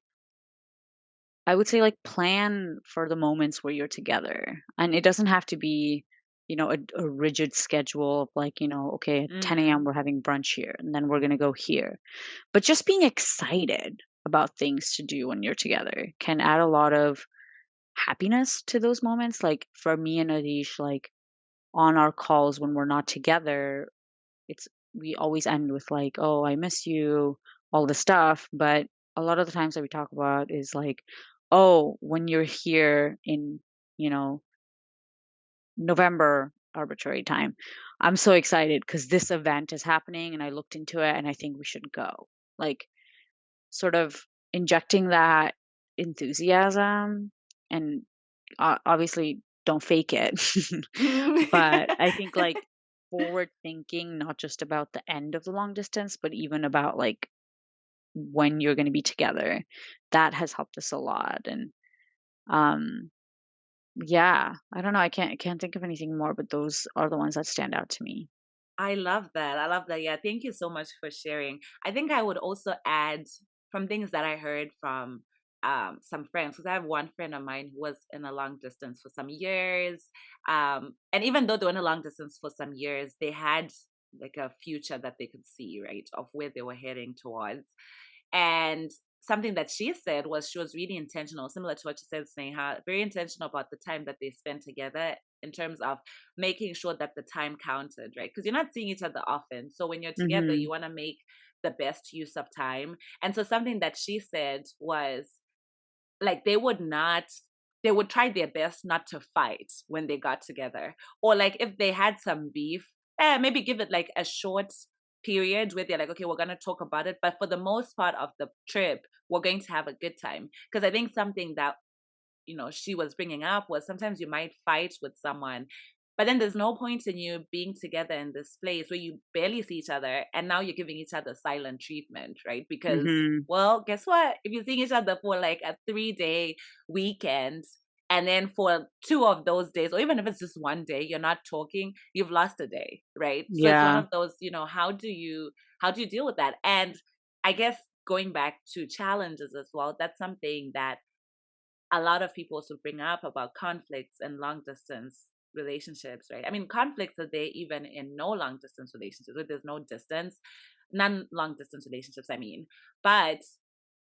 I would say like plan for the moments where you're together. And it doesn't have to be, a rigid schedule of like, okay, at 10 a.m. Mm. we're having brunch here and then we're going to go here. But just being excited about things to do when you're together can add a lot of happiness to those moments. Like for me and Adish, like on our calls when we're not together, it's we always end with like, "Oh, I miss you," all the stuff, but a lot of the times that we talk about is like, "Oh, when you're here in, you know, November arbitrary time, I'm so excited because this event is happening and I looked into it and I think we should go." Like sort of injecting that enthusiasm and obviously don't fake it. But I think like forward thinking, not just about the end of the long distance, but even about like when you're going to be together, that has helped us a lot. And um, yeah, I don't know. I can't think of anything more, but those are the ones that stand out to me. I love that. I love that. Yeah, thank you so much for sharing. I think I would also add from things that I heard from some friends, because I have one friend of mine who was in a long distance for some years. And even though they were in a long distance for some years, they had like a future that they could see, right, of where they were heading towards. And something that she said was she was really intentional, similar to what you said, Sneha, very intentional about the time that they spent together in terms of making sure that the time counted, right? Because you're not seeing each other often. So when you're together, Hmm. you want to make the best use of time. And so something that she said was like they would try their best not to fight when they got together. Or like if they had some beef, maybe give it like a short period where they're like, okay, we're gonna talk about it. But for the most part of the trip, we're going to have a good time. Because I think something that she was bringing up was sometimes you might fight with someone, but then there's no point in you being together in this place where you barely see each other and now you're giving each other silent treatment, right? Because, Hmm. well, guess what? If you're seeing each other for like a 3-day weekend, and then for 2 of those days, or even if it's just one day, you're not talking, you've lost a day, right? So it's one Yeah. of those, how do you deal with that? And I guess going back to challenges as well, that's something that a lot of people also bring up about conflicts and long distance relationships, right? I mean, conflicts are there even in no long distance relationships, where there's no distance, non long distance relationships, I mean. But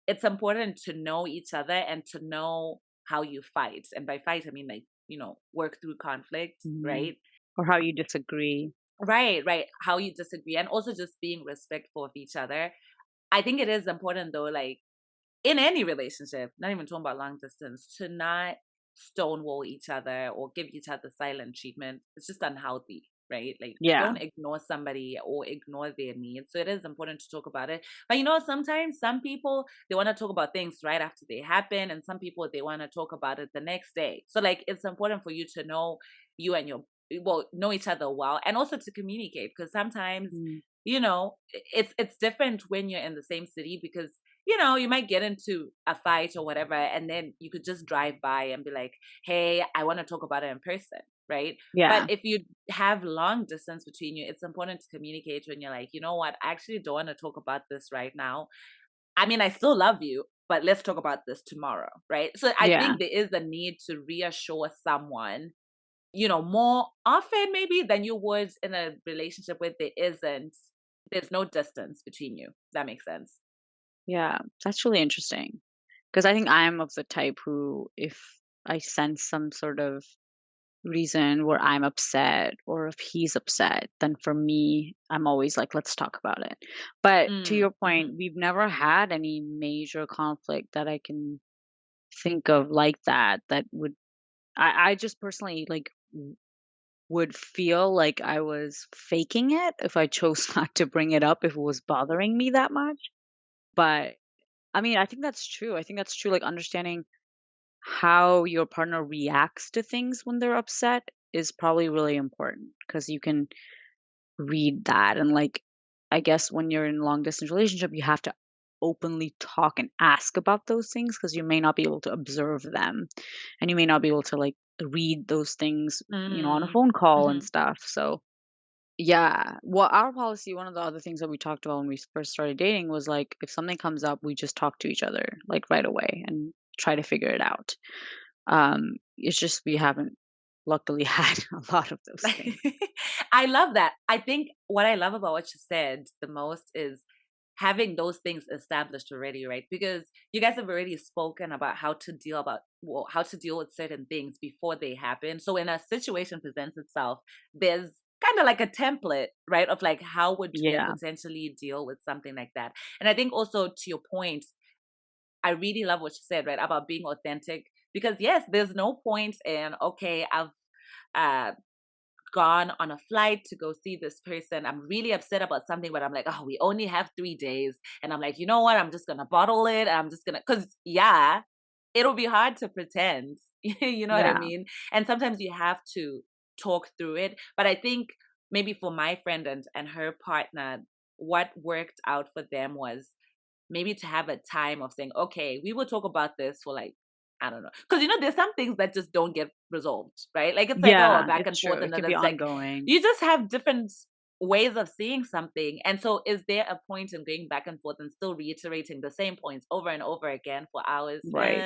it's important to know each other and to know how you fight. And by fight, I mean like, work through conflict, Hmm. right? Or how you disagree. Right, right. How you disagree and also just being respectful of each other. I think it is important though, like in any relationship, not even talking about long distance, to not stonewall each other or give each other silent treatment. It's just unhealthy, right? Like, Yeah. don't ignore somebody or ignore their needs. So it is important to talk about it. But sometimes some people they want to talk about things right after they happen, and some people they want to talk about it the next day. So like, it's important for you to know you and your know each other well, and also to communicate because sometimes Mm. it's different when you're in the same city because you might get into a fight or whatever, and then you could just drive by and be like, hey, I want to talk about it in person, right? But Yeah. if you have long distance between you, it's important to communicate when you're like, you know what, I actually don't want to talk about this right now. I mean, I still love you, but let's talk about this tomorrow, right? So I Yeah. think there is a need to reassure someone, more often maybe than you would in a relationship where there's no distance between you. That makes sense. Yeah. That's really interesting. Because I think I'm of the type who, if I sense some sort of reason where I'm upset or if he's upset, then for me, I'm always like, let's talk about it. But to Mm, your point, mhm, we've never had any major conflict that I can think of like that, that would, I just personally like would feel like I was faking it if I chose not to bring it up if it was bothering me that much. But I mean, I think that's true. I think that's true. Like understanding how your partner reacts to things when they're upset is probably really important because you can read that. And like, I guess when you're in a long distance relationship, you have to openly talk and ask about those things because you may not be able to observe them and you may not be able to like read those things, on a mm, phone call and mhm. stuff. So yeah. Well, our policy, one of the other things that we talked about when we first started dating was like if something comes up, we just talk to each other like right away and try to figure it out. It's just we haven't luckily had a lot of those things. I love that. I think what I love about what you said the most is having those things established already, right? Because you guys have already spoken about how to deal with certain things before they happen. So when a situation presents itself, there's kind of like a template, right? Of like how would they Yeah. potentially deal with something like that. And I think also to your point, I really love what you said, right? About being authentic. Because yes, there's no point in, okay, I've uh gone on a flight to go see this person. I'm really upset about something, but I'm like, oh, we only have 3 days. And I'm like, you know what? I'm just going to bottle it. I'm just going to, because yeah, it'll be hard to pretend. You know what I Yeah. mean? And sometimes you have to talk through it. But I think maybe for my friend and her partner, what worked out for them was maybe to have a time of saying, okay, we will talk about this for like, I don't know. Because, there's some things that just don't get resolved, right? Like, it's like, oh, a Yeah, back it's and forth. true. It And then could be it's like, ongoing. you just have different ways of seeing something. And so, is there a point in going back and forth and still reiterating the same points over and over again for hours? Right.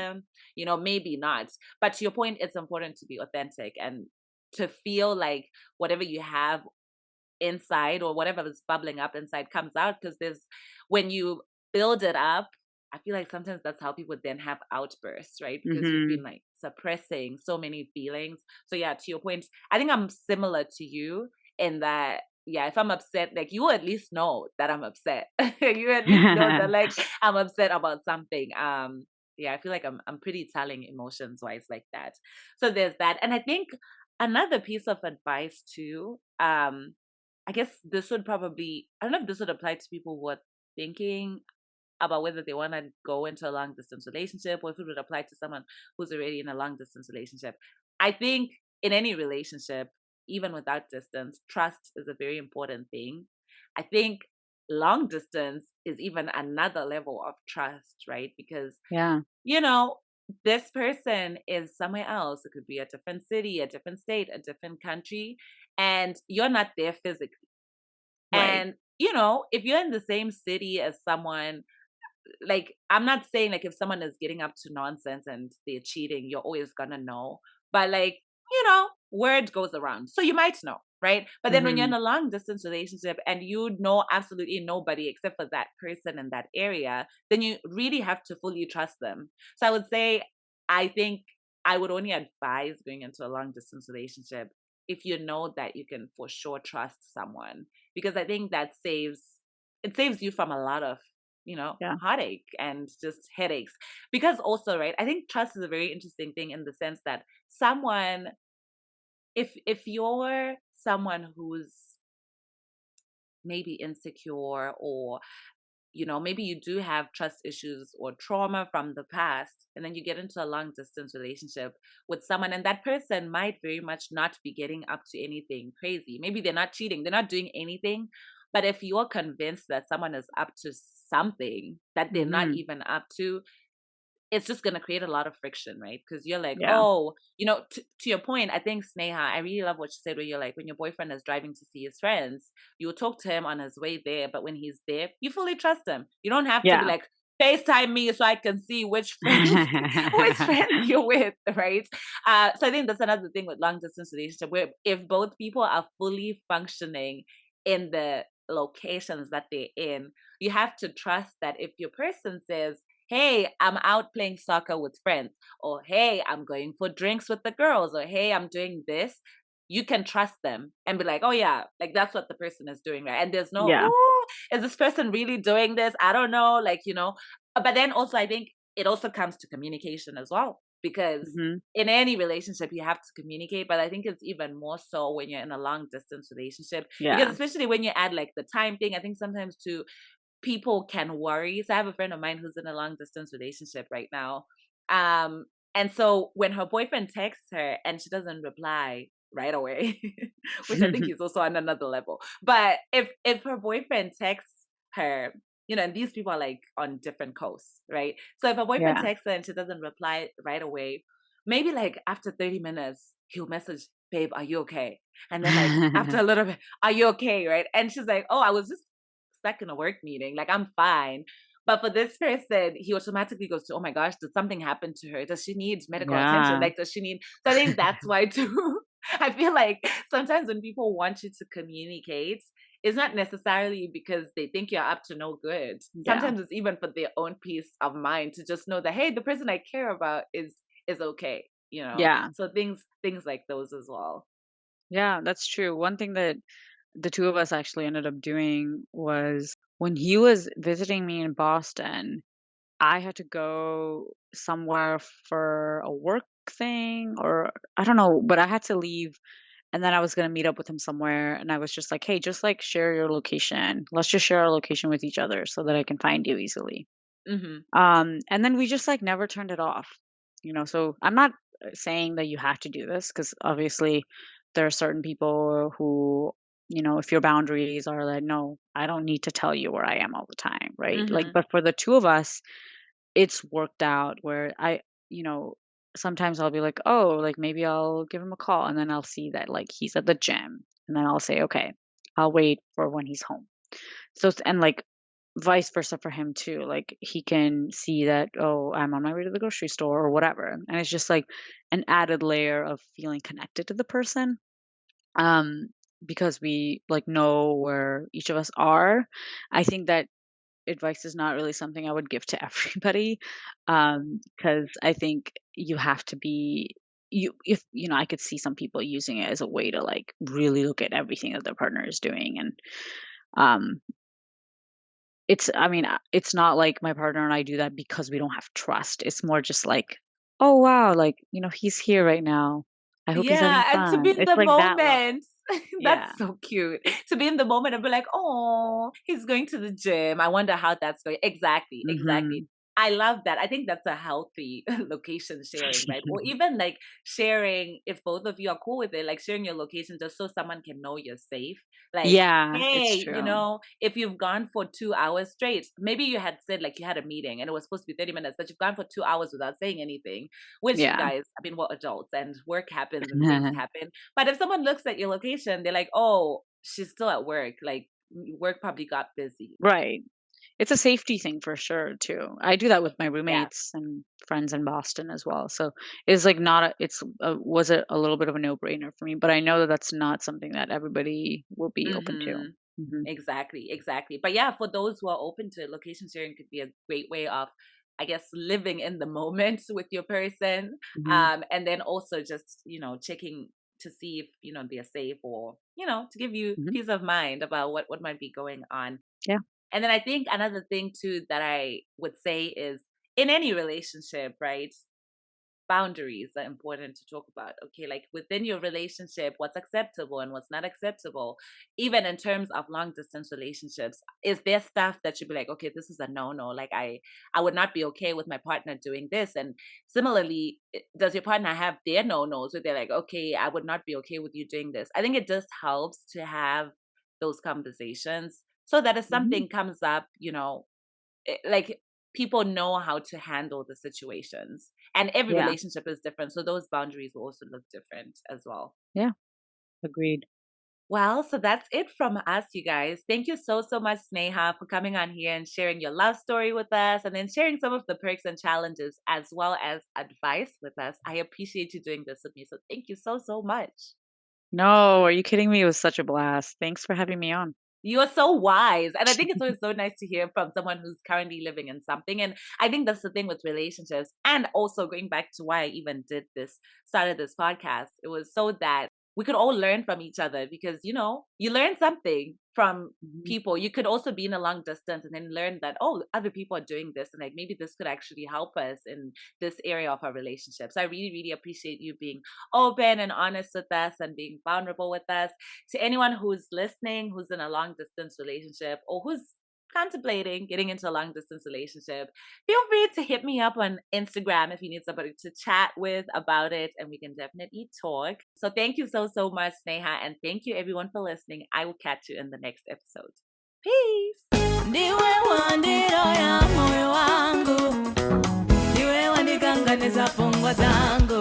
Maybe not. But to your point, it's important to be authentic and to feel like whatever you have inside or whatever is bubbling up inside comes out because when you build it up, I feel like sometimes that's how people then have outbursts, right? Because you've been Mhm. like suppressing so many feelings. So yeah, to your point, I think I'm similar to you in that, yeah, if I'm upset, like you at least know that I'm upset. You at least know that like I'm upset about something. Yeah, I feel like I'm pretty telling emotions wise like that. So there's that. And I think another piece of advice too, I guess this would probably, I don't know if this would apply to people who are thinking about whether they want to go into a long distance relationship or if it would apply to someone who's already in a long distance relationship. I think in any relationship, even without distance, trust is a very important thing. I think long distance is even another level of trust, right? Because, Yeah. you know, this person is somewhere else. It could be a different city, a different state, a different country, and you're not there physically. Right. And, if you're in the same city as someone, like, I'm not saying like if someone is getting up to nonsense and they're cheating, you're always gonna know. But like, word goes around. So you might know, right? But then when you're in Mhm. a long distance relationship and you know absolutely nobody except for that person in that area, then you really have to fully trust them. So I would say, I think I would only advise going into a long distance relationship if you know that you can for sure trust someone. Because I think it saves you from a lot of Yeah. heartache and just headaches. Because also, right, I think trust is a very interesting thing in the sense that someone, if you're someone who's maybe insecure or maybe you do have trust issues or trauma from the past, and then you get into a long distance relationship with someone, and that person might very much not be getting up to anything crazy. Maybe they're not cheating, they're not doing anything. But if you're convinced that someone is up to something that they're not Mhm. even up to, it's just going to create a lot of friction, right? Because you're like, Yeah. oh, to your point, I think, Sneha, I really love what you said, where you're like, when your boyfriend is driving to see his friends, you'll talk to him on his way there, but when he's there, you fully trust him. You don't have to be Yeah. like, FaceTime me so I can see which friends, which friends you're with, right? So I think that's another thing with long distance relationship, where if both people are fully functioning in the locations that they're in, you have to trust that if your person says, hey, I'm out playing soccer with friends, or hey, I'm going for drinks with the girls, or hey, I'm doing this, you can trust them and be like, oh yeah, like that's what the person is doing, right? And there's no, Yeah. oh, is this person really doing this? I don't know, like, But then also, I think it also comes to communication as well, because Mhm. in any relationship you have to communicate, but I think it's even more so when you're in a long distance relationship, because Yeah. especially when you add like the time thing, I think sometimes too people can worry. So I have a friend of mine who's in a long distance relationship right now. Um, and so when her boyfriend texts her and she doesn't reply right away, which I think is also on another level. But if her boyfriend texts her, and these people are like on different coasts, right? So if her boyfriend Yeah. texts her and she doesn't reply right away, maybe like after 30 minutes, he'll message, babe, are you okay? And then like after a little bit, are you okay? Right. And she's like, oh, I was just stuck in a work meeting. Like, I'm fine. But for this person, he automatically goes to, oh my gosh, did something happen to her? Does she need medical attention? Yeah. Like, does she need? So I think that's why, too. I feel like sometimes when people want you to communicate, it's not necessarily because they think you're up to no good. Yeah. Sometimes it's even for their own peace of mind to just know that, hey, the person I care about is okay. Yeah. So things like those as well. Yeah, that's true. One thing that the 2 of us actually ended up doing was when he was visiting me in Boston, I had to go somewhere for a work thing, or I don't know, but I had to leave, and then I was gonna meet up with him somewhere, and I was just like, "Hey, just, like, share your location. Let's just share our location with each other so that I can find you easily." Hmm. And then we just, like, never turned it off, so I'm not, saying that you have to do this, because obviously there are certain people who, if your boundaries are like, "No, I don't need to tell you where I am all the time," right? Like, Hmm. but for the 2 of us, it's worked out where you know, sometimes I'll be like, "Oh, like, maybe I'll give him a call," and then I'll see that, like, he's at the gym, and then I'll say, "Okay, I'll wait for when he's home." So and, like, vice versa for him too, like, he can see that, "Oh, I'm on my way to the grocery store," or whatever, and it's just, like, an added layer of feeling connected to the person, um, because we, like, know where each of us are. I think that advice is not really something I would give to everybody, because I think you have to be if I could see some people using it as a way to, like, really look at everything that their partner is doing, and, um, it's not like my partner and I do that because we don't have trust. It's more just like, "Oh, wow, like, he's here right now. I hope he's having Yeah, and to be fun." in It's the like that level. moment. Yeah. That's so cute. To be in the moment and be like, "Oh, he's going to the gym. I wonder how that's going." Exactly, exactly. Mhm. I love that. I think that's a healthy location sharing, right? Or even like sharing, if both of you are cool with it, like sharing your location just so someone can know you're safe. Like, Yeah, it's hey, true. if you've gone for 2 hours straight, maybe you had said like you had a meeting and it was supposed to be 30 minutes, but you've gone for 2 hours without saying anything, which Yeah. guys, I mean, we're adults and work happens and things happen. But if someone looks at your location, they're like, oh, she's still at work. Like, work probably got busy. Right. It's a safety thing for sure too. I do that with my Yeah. roommates and friends in Boston as well. So it's like not a it's was a little bit of a no-brainer for me, but I know that that's not something that everybody will be open to. Hmm. Mhm. Exactly, exactly. But yeah, for those who are open to it, location sharing could be a great way of, I guess, living in the moment with your person. Mhm. And then also just, checking to see if, they're safe, or, to give you Mhm. peace of mind about what might be going on. Yeah. And then I think another thing too that I would say is, in any relationship, right? Boundaries are important to talk about. Okay, like within your relationship, what's acceptable and what's not acceptable, even in terms of long distance relationships. Is there stuff that you'd be like, okay, this is a no no? Like, I would not be okay with my partner doing this. And similarly, does your partner have their no nos where they're like, okay, I would not be okay with you doing this? I think it just helps to have those conversations so that if Mhm. something comes up, like, people know how to handle the situations, and every Yeah. relationship is different, so those boundaries will also look different as well. Yeah. Agreed. Well, so that's it from us, you guys. Thank you so so much, Sneha, for coming on here and sharing your love story with us, and then sharing some of the perks and challenges as well as advice with us. I appreciate you doing this with me, so thank you so so much. No, are you kidding me? It was such a blast. Thanks for having me on. You're so wise. And I think it's always so nice to hear from someone who's currently living in something. And I think that's the thing with relationships. And also going back to why I even started this podcast, it was so that we could all learn from each other because, you learn something from Mhm. people. You could also be in a long distance and then learn that, oh, other people are doing this. And like maybe this could actually help us in this area of our relationship. So I really, really appreciate you being open and honest with us and being vulnerable with us. To anyone who's listening, who's in a long distance relationship or who's contemplating getting into a long distance relationship, feel free to hit me up on Instagram if you need somebody to chat with about it, and we can definitely talk. So thank you so, so much, Sneha, and thank you everyone for listening. I will catch you in the next episode. Peace. Ndiwe wandiro ya moyo wangu, ndiwe wandikanganiza fungo zangu.